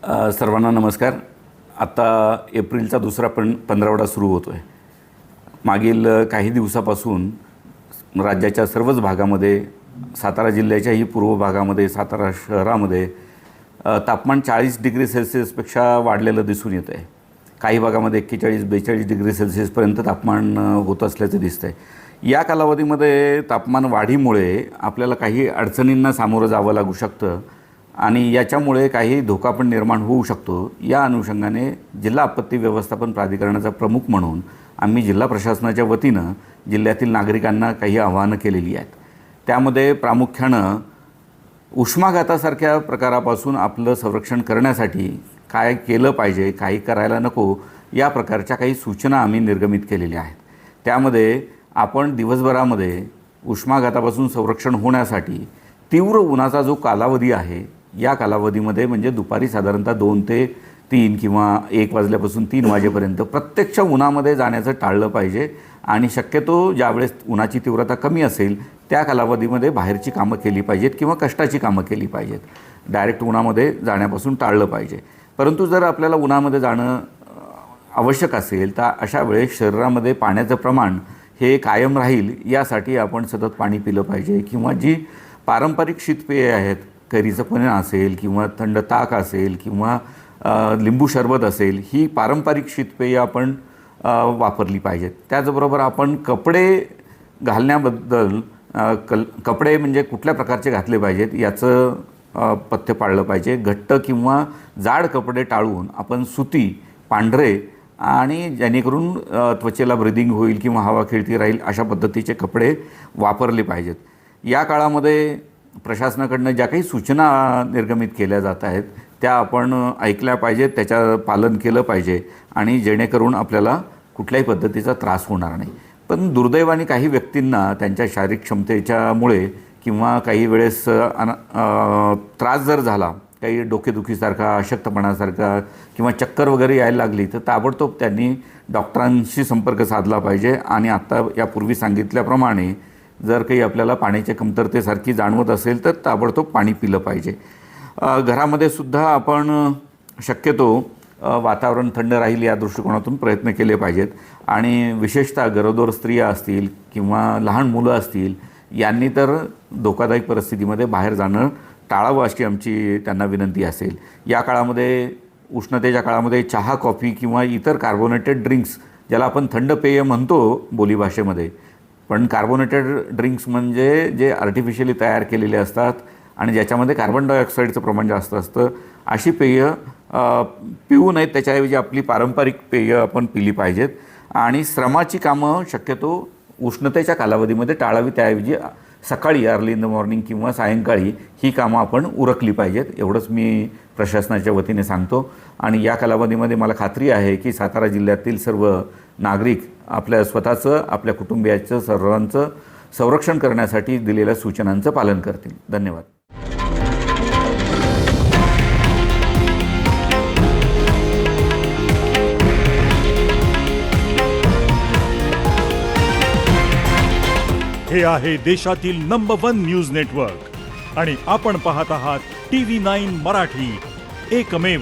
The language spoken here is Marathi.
सर्वांना नमस्कार. आता एप्रिलचा दुसरा पंधरवडा सुरू होतो आहे. मागील काही दिवसापासून राज्याच्या सर्वच भागामध्ये, सातारा जिल्ह्याच्याही पूर्व भागामध्ये, सातारा शहरामध्ये तापमान 40 डिग्री सेल्सिअसपेक्षा वाढलेलं दिसून येतं आहे. काही भागामध्ये 41-42 डिग्री सेल्सिअसपर्यंत तापमान होत असल्याचं दिसतं आहे. या कालावधीमध्ये तापमान वाढीमुळे आपल्याला काही अडचणींना सामोरं जावं लागू शकतं आणि याच्यामुळे काही धोका पण निर्माण होऊ शकतो. या अनुषंगाने जिल्हा आपत्ती व्यवस्थापन प्राधिकरणाचा प्रमुख म्हणून आम्ही जिल्हा प्रशासनाच्या वतीनं जिल्ह्यातील नागरिकांना काही आवाहनं केलेली आहेत. त्यामध्ये प्रामुख्यानं उष्माघातासारख्या प्रकारापासून आपलं संरक्षण करण्यासाठी काय केलं पाहिजे, काही करायला नको, या प्रकारच्या काही सूचना आम्ही निर्गमित केलेल्या आहेत. त्यामध्ये आपण दिवसभरामध्ये उष्माघातापासून संरक्षण होण्यासाठी तीव्र उन्हाचा जो कालावधी आहे, या कालावधीमध्ये म्हणजे दुपारी साधारणतः 2 ते 3 किंवा 1 वाजल्यापासून 3 वाजेपर्यंत प्रत्यक्ष उन्हामध्ये जाण्याचं टाळलं पाहिजे आणि शक्यतो ज्यावेळेस उन्हाची तीव्रता कमी असेल त्या कालावधीमध्ये बाहेरची कामं केली पाहिजेत किंवा कष्टाची कामं केली पाहिजेत. डायरेक्ट उन्हामध्ये जाण्यापासून टाळलं पाहिजे. परंतु जर आपल्याला उन्हामध्ये जाणं आवश्यक असेल तर अशा वेळेस शरीरामध्ये पाण्याचं प्रमाण हे कायम राहील यासाठी आपण सतत पाणी पिलं पाहिजे किंवा जी पारंपरिक शीतपेये आहेत, कैरीचं पण असेल किंवा थंड ताक असेल किंवा लिंबू सरबत असेल, ही पारंपरिक शीतपेये आपण वापरली पाहिजेत. त्याचबरोबर आपण कपडे घालण्याबद्दल कपडे म्हणजे कुठल्या प्रकारचे घातले पाहिजेत याचं पथ्य पाळलं पाहिजे. घट्ट किंवा जाड कपडे टाळून आपण सुती, पांढरे आणि जेणेकरून त्वचेला ब्रिदिंग होईल किंवा हवा खेळती राहील अशा पद्धतीचे कपडे वापरले पाहिजेत. या काळामध्ये प्रशासनाकडनं ज्या काही सूचना निर्गमित केल्या जात आहेत त्या आपण ऐकल्या पाहिजेत, त्याचं पालन केलं पाहिजे आणि जेणेकरून आपल्याला कुठल्याही पद्धतीचा त्रास होणार नाही. पण दुर्दैवाने काही व्यक्तींना त्यांच्या शारीरिक क्षमतेच्यामुळे किंवा काही वेळेस त्रास जर झाला, काही डोकेदुखीसारखा, अशक्तपणासारखा किंवा चक्कर वगैरे यायला लागली तर ताबडतोब त्यांनी डॉक्टरांशी संपर्क साधला पाहिजे आणि आत्ता यापूर्वी सांगितल्याप्रमाणे जर काही आपल्याला पाण्याच्या कमतरतेसारखी जाणवत असेल तर ताबडतोब पाणी पिलं पाहिजे. घरामध्ये सुद्धा आपण शक्यतो वातावरण थंड राहील या दृष्टिकोनातून प्रयत्न केले पाहिजेत आणि विशेषतः गरोदर स्त्रिया असतील किंवा लहान मुलं असतील यांनी तर धोकादायक परिस्थितीमध्ये बाहेर जाणं टाळावं अशी आमची त्यांना विनंती असेल. या काळामध्ये, उष्णतेच्या काळामध्ये चहा, कॉफी किंवा इतर कार्बोनेटेड ड्रिंक्स, ज्याला आपण थंड पेय म्हणतो बोलीभाषेमध्ये, पण कार्बोनेटेड ड्रिंक्स म्हणजे जे आर्टिफिशियली तयार केलेले असतात आणि ज्याच्यामध्ये कार्बन डायऑक्साईडचं प्रमाण जास्त असतं, अशी पेय पिऊ नयेत. त्याच्याऐवजी आपली पारंपरिक पेय आपण पिली पाहिजेत आणि श्रमाची कामं शक्यतो उष्णतेच्या कालावधीमध्ये टाळावी. त्याऐवजी सकाळी अर्ली इन द मॉर्निंग किंवा सायंकाळी ही कामं आपण उरकली पाहिजेत. एवढंच मी प्रशासनाच्या वतीने सांगतो आणि या कालावधीमध्ये मला खात्री आहे की सातारा जिल्ह्यातील सर्व नागरिक आपल्या स्वतःचं, आपल्या कुटुंबियाचं, सर्वांचं संरक्षण करण्यासाठी दिलेल्या सूचनांचं पालन करतील. धन्यवाद. हे आहे देशातील नंबर 1 न्यूज नेटवर्क आणि आपण पाहत आहात TV9 मराठी, एकमेव.